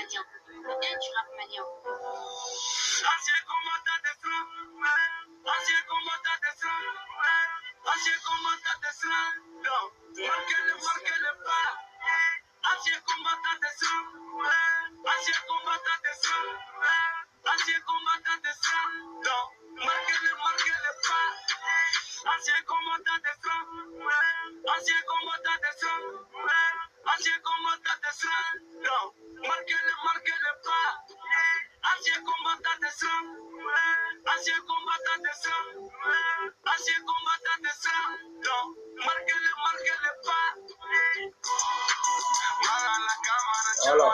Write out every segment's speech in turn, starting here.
malien. Peut-être du rap malien. Ancien combattant de slam, ancien combattant de slam, ancien combattant de slam, marquez le pas. Ancien combattant de slam, ancien combattant de slam, ancien combattant de slam, marquez le pas. Ancien combattant de slam, ancien combattant de slam, ancien combattant de slam, marquez le pas. Ancien combattant de slam, ancien combattant de slam, ancien combattant de slam, marquez le pas. Voilà.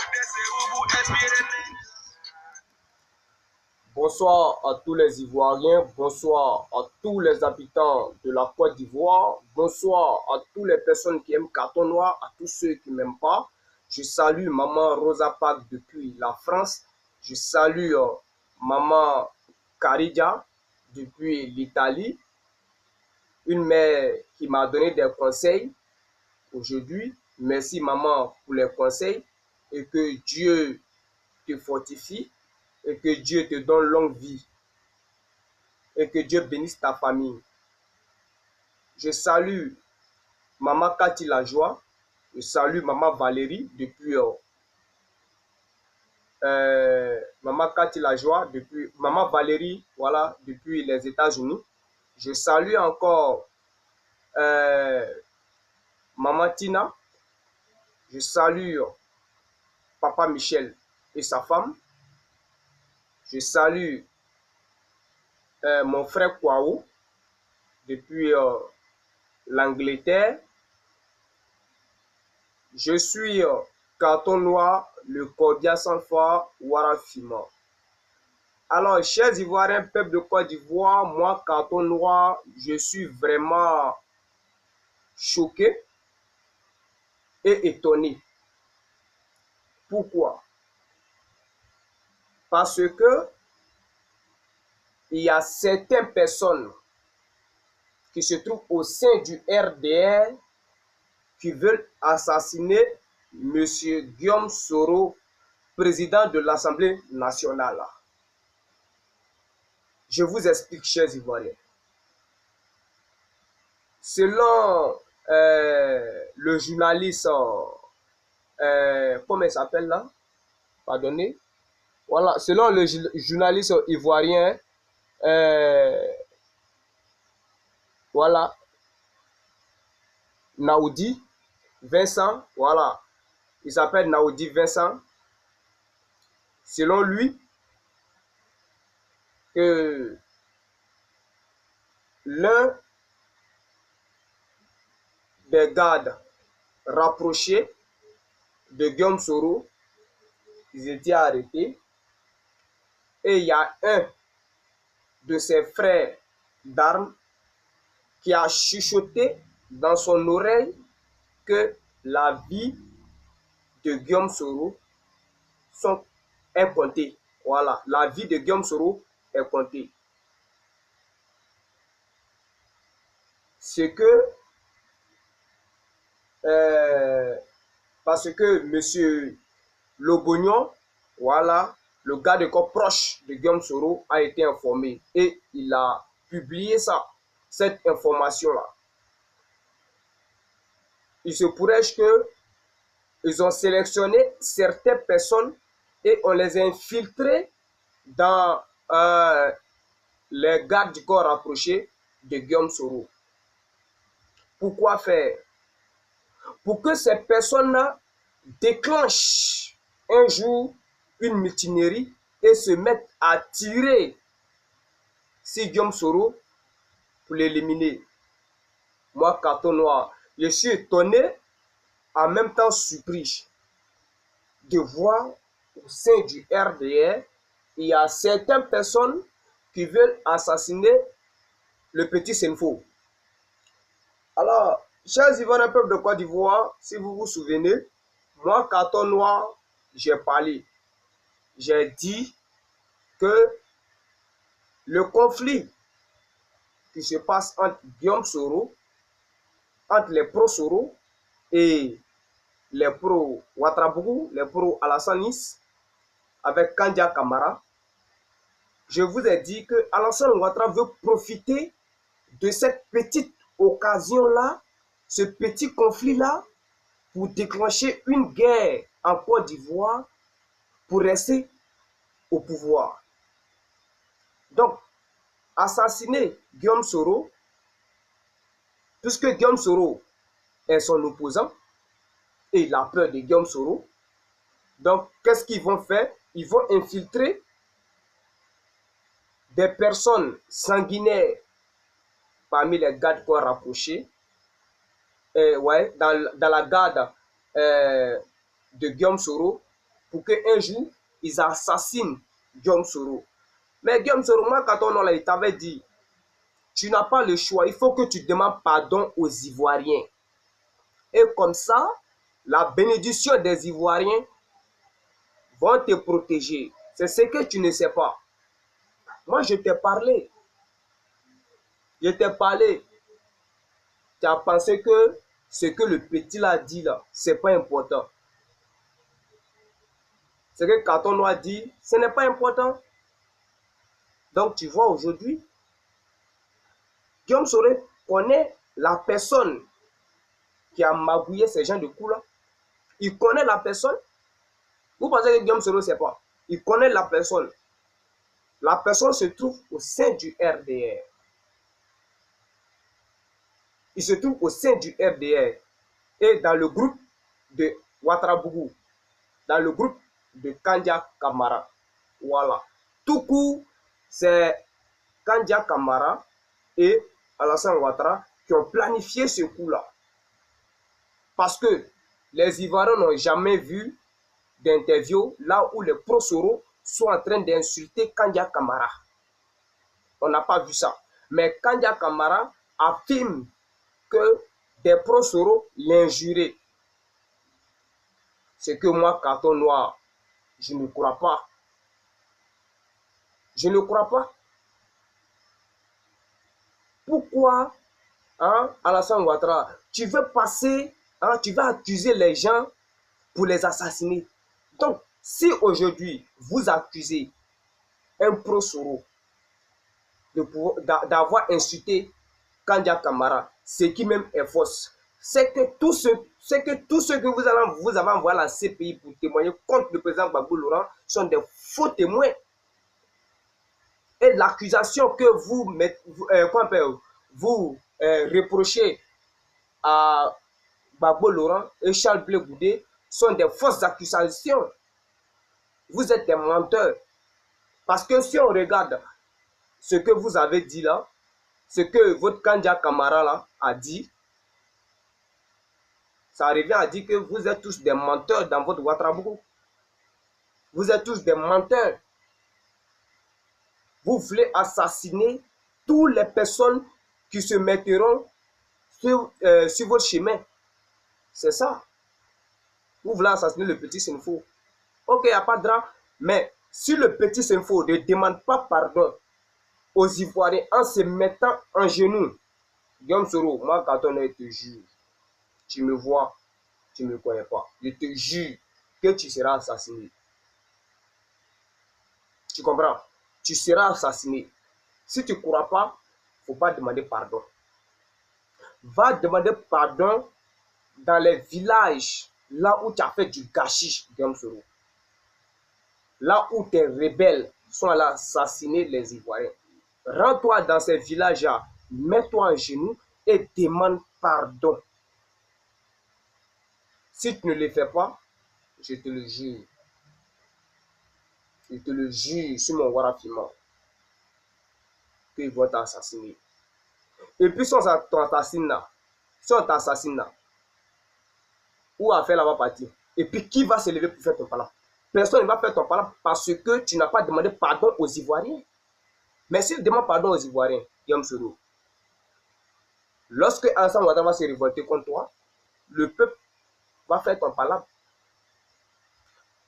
Bonsoir à tous les Ivoiriens, bonsoir à tous les habitants de la Côte d'Ivoire, bonsoir à toutes les personnes qui aiment Carton Noir, à tous ceux qui ne m'aiment pas. Je salue Maman Rosa Parks depuis la France, je salue Maman Karidia depuis l'Italie, une mère qui m'a donné des conseils aujourd'hui. Merci maman pour les conseils et que Dieu te fortifie et que Dieu te donne longue vie et que Dieu bénisse ta famille. Je salue maman Cathy Lajoie, je salue maman Valérie depuis maman Cathy Lajoie depuis maman Valérie, voilà, depuis les États-Unis. Je salue encore maman Tina. Je salue papa Michel et sa femme. Je salue mon frère Kwao depuis l'Angleterre. Je suis Carton Noir, le cordial sans foi, Warafima. Alors, chers Ivoiriens, peuple de Côte d'Ivoire, moi, Carton Noir, je suis vraiment choqué et étonné. Pourquoi? Parce que il y a certaines personnes qui se trouvent au sein du RDR qui veulent assassiner M. Guillaume Soro, président de l'Assemblée nationale. Je vous explique, chers Ivoiriens. Selon le journaliste, comment il s'appelle là? Pardonnez. Voilà, selon le journaliste ivoirien, voilà, Naoudi Vincent, voilà, il s'appelle Naoudi Vincent. Selon lui, que l'un des gardes rapprochés de Guillaume Soro, ils étaient arrêtés. Et il y a un de ses frères d'armes qui a chuchoté dans son oreille que la vie de Guillaume Soro est comptée. Voilà, la vie de Guillaume Soro est comptée. C'est que parce que M. Lobognon, voilà, le gars de corps proche de Guillaume Soro a été informé et il a publié ça, cette information-là. Il se pourrait que ils ont sélectionné certaines personnes et on les a infiltrées dans les gardes du corps rapprochés de Guillaume Soro. Pourquoi faire? Pour que ces personnes-là déclenchent un jour une mutinerie et se mettent à tirer sur Guillaume Soro pour l'éliminer. Moi, Carton Noir, je suis étonné, en même temps surpris de voir au sein du RDR, il y a certaines personnes qui veulent assassiner le petit Senfo. Alors, chers Ivoiriens, peuple de Côte d'Ivoire, si vous vous souvenez, moi, Carton Noir, j'ai parlé. J'ai dit que le conflit qui se passe entre Guillaume Soro, entre les pro-Soro et les pro-Ouattarabougou, les pro-Alassanis, avec Kandia Camara, je vous ai dit que Alassane Ouattara veut profiter de cette petite occasion-là, ce petit conflit-là, pour déclencher une guerre en Côte d'Ivoire pour rester au pouvoir. Donc, assassiner Guillaume Soro, puisque Guillaume Soro est son opposant, et il a peur de Guillaume Soro, donc qu'est-ce qu'ils vont faire? Ils vont infiltrer des personnes sanguinaires parmi les gardes corps rapprochés, ouais, dans la garde de Guillaume Soro, pour qu'un jour, ils assassinent Guillaume Soro. Mais Guillaume Soro, moi, quand on il t'avait dit, tu n'as pas le choix, il faut que tu demandes pardon aux Ivoiriens. Et comme ça, la bénédiction des Ivoiriens vont te protéger. C'est ce que tu ne sais pas. Moi, je t'ai parlé. Je t'ai parlé. Tu as pensé que ce que le petit l'a dit là, c'est pas important. Ce que Carton Noir dit, ce n'est pas important. Donc, tu vois, aujourd'hui, Guillaume Soro connaît la personne qui a magouillé ces gens de coups là. Il connaît la personne. Vous pensez que Guillaume Soro ne sait pas? Il connaît la personne. La personne se trouve au sein du RDR. Il se trouve au sein du RDR et dans le groupe de Ouattarabougou, dans le groupe de Kandia Camara. Voilà. Tout court, c'est Kandia Camara et Alassane Ouattara qui ont planifié ce coup-là. Parce que les Ivoiriens n'ont jamais vu d'interview là où les pro-Soro sont en train d'insulter Kandia Camara. On n'a pas vu ça. Mais Kandia Camara affirme que des pro-Soro l'injuraient. C'est que moi, Carton Noir, je ne crois pas. Je ne crois pas. Pourquoi, hein, Alassane Ouattara, tu veux passer, hein, tu vas accuser les gens pour les assassiner. Donc, si aujourd'hui, vous accusez un pro-Soro d'avoir insulté Kandia Camara, ce qui même est fausse, c'est que tous ceux que vous avez envoyé à la CPI pour témoigner contre le président Gbagbo Laurent sont des faux témoins. Et l'accusation que vous reprochez à Gbagbo Laurent et Charles Blé Goudé sont des fausses accusations. Vous êtes des menteurs. Parce que si on regarde ce que vous avez dit là, ce que votre Kandia Camara là a dit, ça revient à dire que vous êtes tous des menteurs dans votre Ouattarabougou. Vous êtes tous des menteurs. Vous voulez assassiner toutes les personnes qui se mettront sur votre chemin. C'est ça. Vous voulez assassiner le petit Senfo. Ok, il n'y a pas de drame. Mais si le petit Senfo ne demande pas pardon aux Ivoiriens en se mettant en genoux, Guillaume Soro, moi quand on te jure, tu me vois, tu ne me connais pas. Je te jure que tu seras assassiné. Tu comprends? Tu seras assassiné. Si tu ne crois pas, il ne faut pas demander pardon. Va demander pardon dans les villages, là où tu as fait du gâchis, Guillaume Soro. Là où tes rebelles sont allés assassiner les Ivoiriens. Rends-toi dans ces villages-là, mets-toi en genoux et demande pardon. Si tu ne le fais pas, je te le jure. Je te le jure sur mon Warafima qu'ils vont t'assassiner. Et puis si on t'assassine là, où a fait là-bas partir? Et puis qui va se lever pour faire ton pala? Personne ne va faire ton pala parce que tu n'as pas demandé pardon aux Ivoiriens. Mais s'il demande pardon aux Ivoiriens, Guillaume Soro, lorsque Alassane Ouattara va se révolter contre toi, le peuple va faire ton palabre.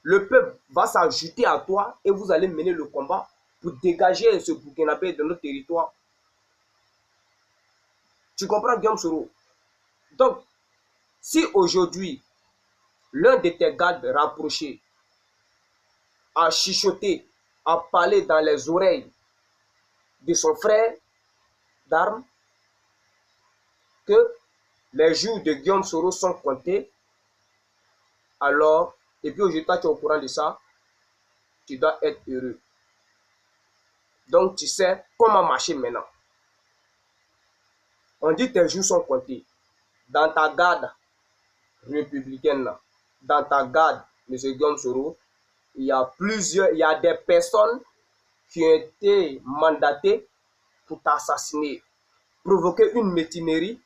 Le peuple va s'ajouter à toi et vous allez mener le combat pour dégager ce Burkinabé de notre territoire. Tu comprends, Guillaume Soro? Donc, si aujourd'hui, l'un de tes gardes rapprochés à chuchoter, à parler dans les oreilles de son frère d'armes que les jours de Guillaume Soro sont comptés, alors, et puis aujourd'hui, toi, tu es au courant de ça, tu dois être heureux. Donc, tu sais comment marcher maintenant. On dit que tes jours sont comptés. Dans ta garde républicaine, dans ta garde, M. Guillaume Soro, il y a des personnes qui ont été mandatées pour t'assassiner, provoquer une mutinerie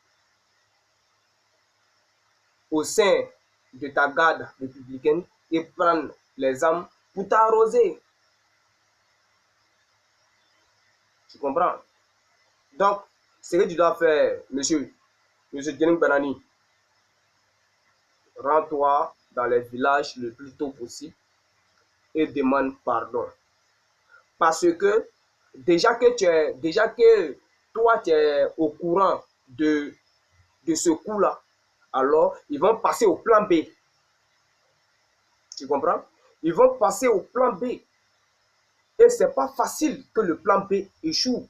au sein de ta garde républicaine et prendre les armes pour t'arroser. Tu comprends? Donc, ce que tu dois faire, monsieur Djening Banani, rends-toi dans les villages le plus tôt possible et demande pardon. Parce que déjà que toi tu es au courant de ce coup-là, alors ils vont passer au plan B. Tu comprends? Ils vont passer au plan B. Et c'est pas facile que le plan B échoue.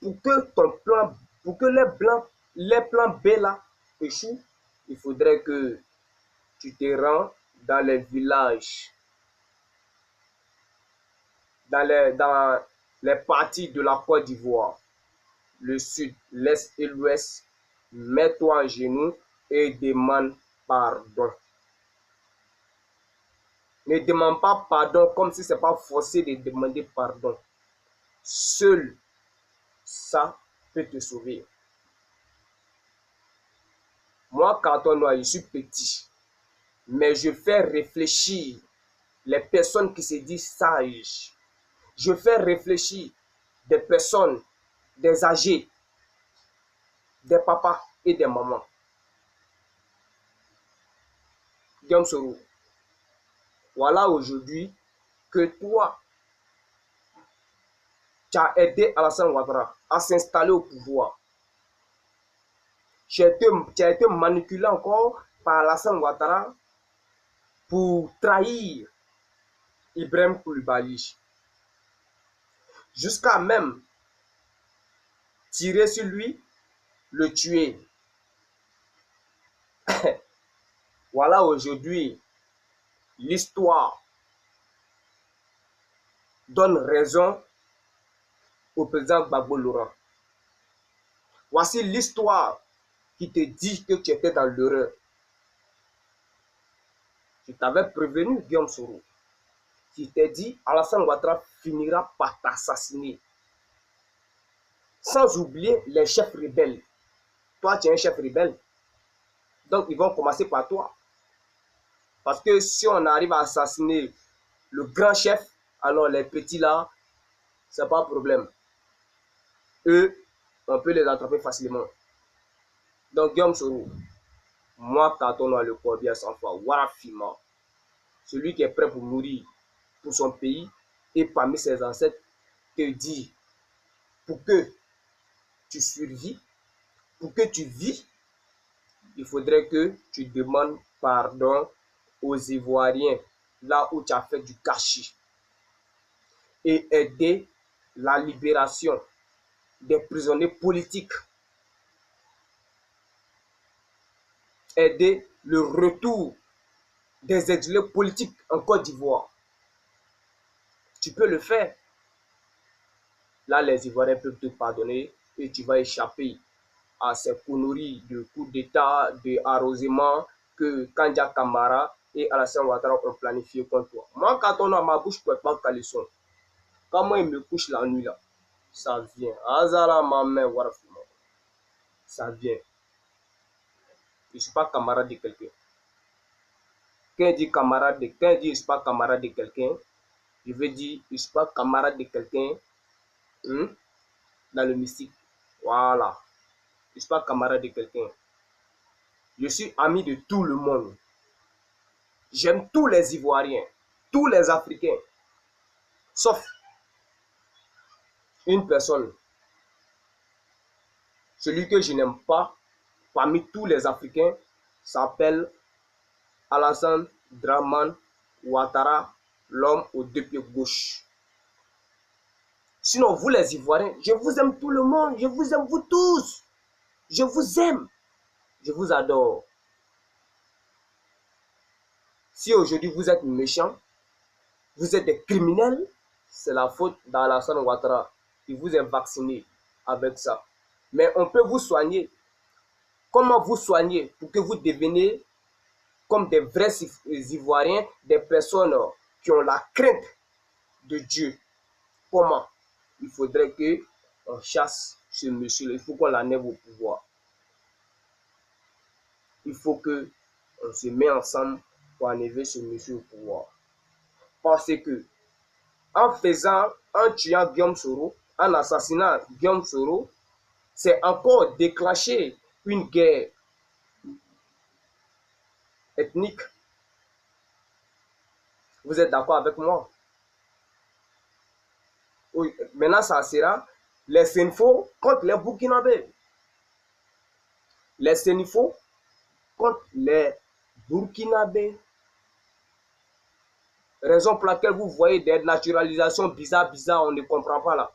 Pour que les plans B là échouent, il faudrait que tu te rends dans les villages, dans les parties de la Côte d'Ivoire, le sud, l'est et l'ouest. Mets-toi à genoux et demande pardon. Ne demande pas pardon comme si ce n'est pas forcé de demander pardon. Seul ça peut te sauver. Moi, Carton, je suis petit, mais je fais réfléchir les personnes qui se disent sages. Je fais réfléchir des personnes, des âgés, des papas et des mamans. Guillaume Soro, voilà aujourd'hui que toi, tu as aidé Alassane Ouattara à s'installer au pouvoir. Tu as été manipulé encore par Alassane Ouattara pour trahir Ibrahim Koulibaly. Jusqu'à même tirer sur lui, le tuer. Voilà aujourd'hui, l'histoire donne raison au président Gbagbo Laurent. Voici l'histoire qui te dit que tu étais dans l'erreur. Je t'avais prévenu, Guillaume Soro. Je t'ai dit, Alassane Ouattara finira par t'assassiner. Sans oublier les chefs rebelles. Toi, tu es un chef rebelle. Donc, ils vont commencer par toi. Parce que si on arrive à assassiner le grand chef, alors les petits là, c'est pas un problème. Eux, on peut les attraper facilement. Donc, Guillaume Soro, moi, Carton a le corbier sans foi, Warafima, celui qui est prêt pour mourir pour son pays et parmi ses ancêtres, te dit, pour que tu survis, pour que tu vis, il faudrait que tu demandes pardon aux Ivoiriens, là où tu as fait du gâchis, et aider la libération des prisonniers politiques, aider le retour des exilés politiques en Côte d'Ivoire. Tu peux le faire. Là, les Ivoiriens peuvent te pardonner et tu vas échapper à ces conneries de coup d'État, de arrosement que Kandia Kamara et Alassane Ouattara ont planifié contre toi. Moi, quand on a ma bouche, je ne peux pas caler son. Quand moi, il me couche la nuit, là, ça vient. Azala, ma main, ça vient. Je ne suis pas camarade de quelqu'un. Quand dit camarade quand je dis je ne suis pas camarade de quelqu'un, je veux dire je ne suis pas camarade de quelqu'un dans le mystique. Voilà. Je ne suis pas camarade de quelqu'un. Je suis ami de tout le monde. J'aime tous les Ivoiriens, tous les Africains, sauf une personne. Celui que je n'aime pas parmi tous les Africains s'appelle Alassane Dramane Ouattara l'homme aux deux pieds gauche. Sinon, vous les Ivoiriens, je vous aime tout le monde, je vous aime vous tous. Je vous aime, je vous adore. Si aujourd'hui vous êtes méchants, vous êtes des criminels, c'est la faute d'Alassane Ouattara. Il vous est vacciné avec ça. Mais on peut vous soigner. Comment vous soigner pour que vous deveniez comme des vrais Ivoiriens, des personnes qui ont la crainte de Dieu? Comment? Il faudrait qu'on chasse ce monsieur-là. Il faut qu'on l'enlève au pouvoir. Il faut qu'on se mette ensemble pour enlever ce monsieur au pouvoir. Parce que en tuant Guillaume Soro, en assassinant Guillaume Soro, c'est encore déclencher une guerre ethnique. Vous êtes d'accord avec moi? Oui, maintenant, ça sera les Sénifos contre les Burkinabés. Les Sénifos contre les Burkinabés. Raison pour laquelle vous voyez des naturalisations bizarres, on ne comprend pas là.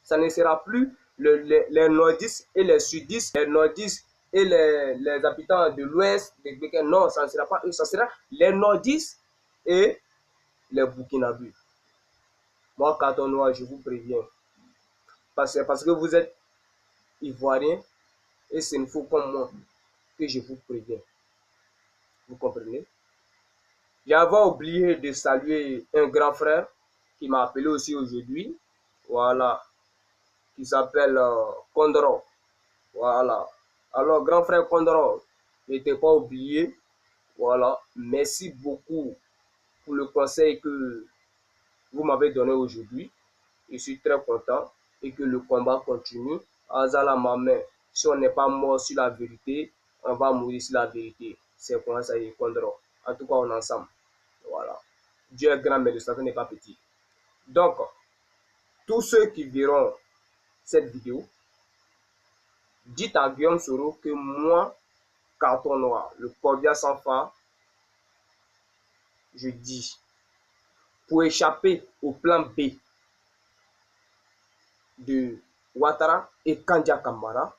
Ça ne sera plus les nordistes et les sudistes, les nordistes et les habitants de l'ouest, non, ça ne sera pas eux, ça sera les nordistes et les Burkinabés. Moi, carton noir, je vous préviens. Parce que vous êtes Ivoirien et c'est une fois comme moi que je vous préviens. Vous comprenez? J'avais oublié de saluer un grand frère qui m'a appelé aussi aujourd'hui. Voilà. Qui s'appelle Kondoro. Voilà. Alors, grand frère Kondoro, n'était pas oublié. Voilà. Merci beaucoup pour le conseil que vous m'avez donné aujourd'hui. Je suis très content et que le combat continue. Azala ma main. Si on n'est pas mort sur la vérité, on va mourir sur la vérité. C'est comment ça y est, Kondoro. En tout cas, on est ensemble. Voilà. Dieu est grand, mais le Satan n'est pas petit. Donc, tous ceux qui verront cette vidéo, dites à Guillaume Soro que moi, carton noir, le cordial sans phare, je dis, pour échapper au plan B de Ouattara et Kandia Kambara,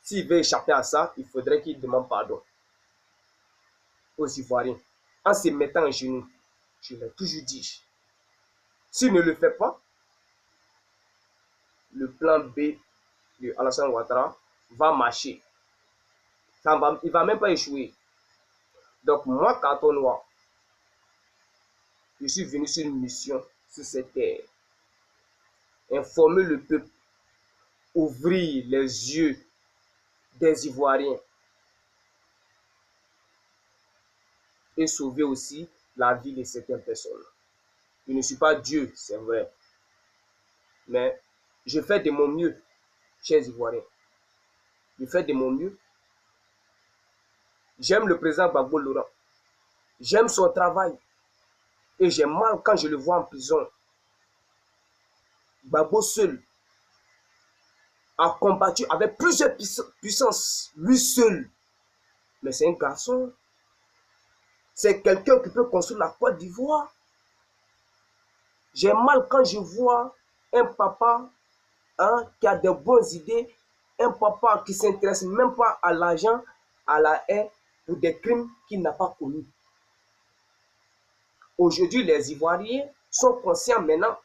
s'il veut échapper à ça, il faudrait qu'il demande pardon aux Ivoiriens en se mettant en genoux. Je l'ai toujours dit. S'il ne le fait pas, le plan B de Alassane Ouattara va marcher. Il ne va même pas échouer. Donc moi, carton noir, je suis venu sur une mission sur cette terre. Informer le peuple, ouvrir les yeux des Ivoiriens et sauver aussi la vie de certaines personnes. Je ne suis pas Dieu, c'est vrai. Mais je fais de mon mieux, chers Ivoiriens. Je fais de mon mieux. J'aime le président Gbagbo Laurent. J'aime son travail. Et j'ai mal quand je le vois en prison. Gbagbo seul a combattu avec plusieurs puissances. Lui seul. Mais c'est un garçon. C'est quelqu'un qui peut construire la Côte d'Ivoire. J'ai mal quand je vois un papa qui a de bonnes idées. Un papa qui ne s'intéresse même pas à l'argent, à la haine, pour des crimes qu'il n'a pas commis. Aujourd'hui, les Ivoiriens sont conscients maintenant.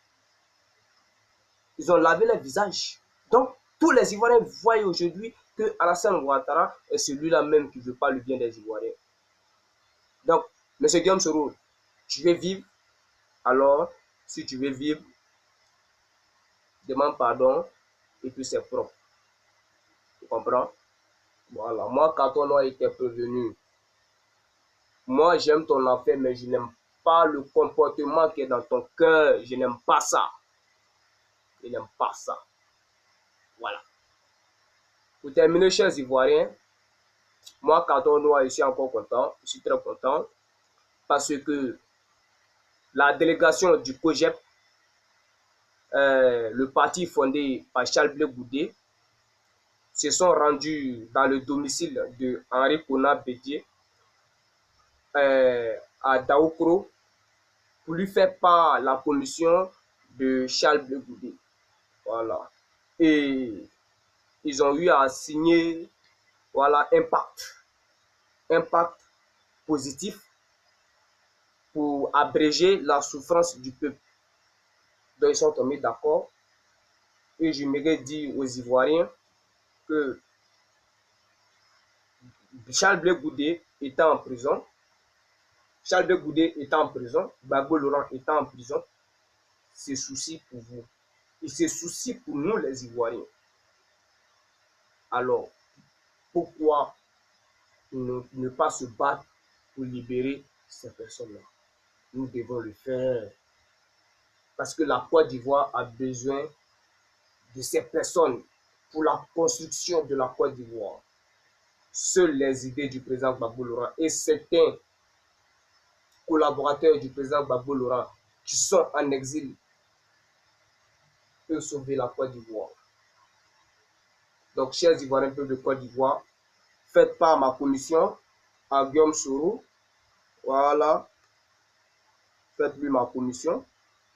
Ils ont lavé leur visage. Donc, tous les Ivoiriens voient aujourd'hui que Alassane Ouattara est celui-là même qui ne veut pas le bien des Ivoiriens. Donc, M. Guillaume Soro, tu veux vivre? Alors, si tu veux vivre, demande pardon et puis c'est propre. Tu comprends? Voilà. Moi, quand on a été prévenu, moi, j'aime ton affaire, mais je n'aime pas le comportement qui est dans ton cœur. Je n'aime pas ça. Je n'aime pas ça. Voilà. Pour terminer, chers Ivoiriens, moi, carton noir, je suis encore content. Je suis très content parce que la délégation du COGEP, le parti fondé par Charles Blé Goudé, se sont rendus dans le domicile de Henri Konan Bédié à Daoukro pour lui faire part la commission de Charles Blé Goudé. Voilà. Et ils ont eu à signer, voilà, un pacte positif pour abréger la souffrance du peuple. Donc ils sont tombés d'accord. Et j'aimerais dire aux Ivoiriens que Charles Blé Goudé étant en prison, Gbagbo Laurent étant en prison, se soucie pour vous. Il se soucie pour nous les Ivoiriens. Alors, pourquoi ne pas se battre pour libérer ces personnes-là? Nous devons le faire. Parce que la Côte d'Ivoire a besoin de ces personnes pour la construction de la Côte d'Ivoire. Seules les idées du président Gbagbo Laurent et certains collaborateurs du président Gbagbo Laurent qui sont en exil peuvent sauver la Côte d'Ivoire. Donc, chers Ivoiriens, peuple de Côte d'Ivoire, faites part à ma commission, à Guillaume Soro. Voilà. Faites-lui ma commission.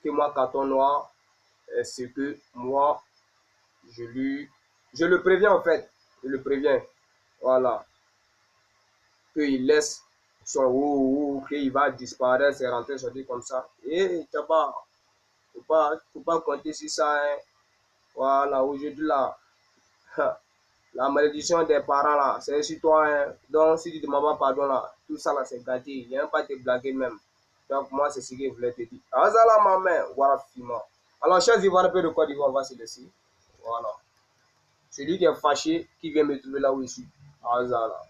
Que moi, Carton Noir, c'est que moi, je le préviens en fait. Je le préviens. Voilà. Qu'il laisse son qu'il va disparaître, c'est rentrer, sortir comme ça. Et tu pas, faut pas compter sur ça. Hein. Voilà, aujourd'hui là, la malédiction des parents là, c'est sur toi. Hein. Donc si tu ne demandes pas pardon là, tout ça là c'est gâté. Il n'y a même pas te blaguer même. Donc moi c'est ce que je voulais te dire. Azala ma main, voilà finalement. Alors chers Ivoiriens, peu de Côte d'Ivoire, on va se laisser. Voilà. Celui qui est fâché, qui vient me trouver là où je suis. Azala.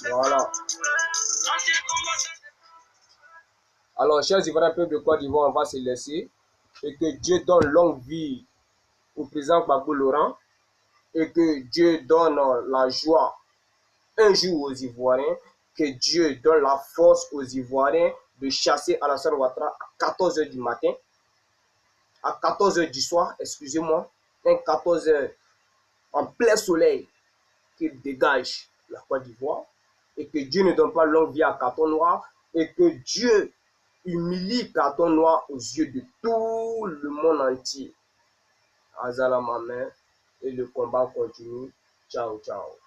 Voilà. Alors, chers Ivoiriens, peuple de Côte d'Ivoire, on va se laisser. Et que Dieu donne longue vie au président Gbagbo Laurent. Et que Dieu donne la joie un jour aux Ivoiriens. Que Dieu donne la force aux Ivoiriens de chasser Alassane Ouattara à 14 h du matin. À 14 h du soir, excusez-moi. 14 h en plein soleil qui dégage la Côte d'Ivoire. Et que Dieu ne donne pas longue vie à Carton Noir. Et que Dieu humilie Carton Noir aux yeux de tout le monde entier. Azala ma main et le combat continue. Ciao, ciao.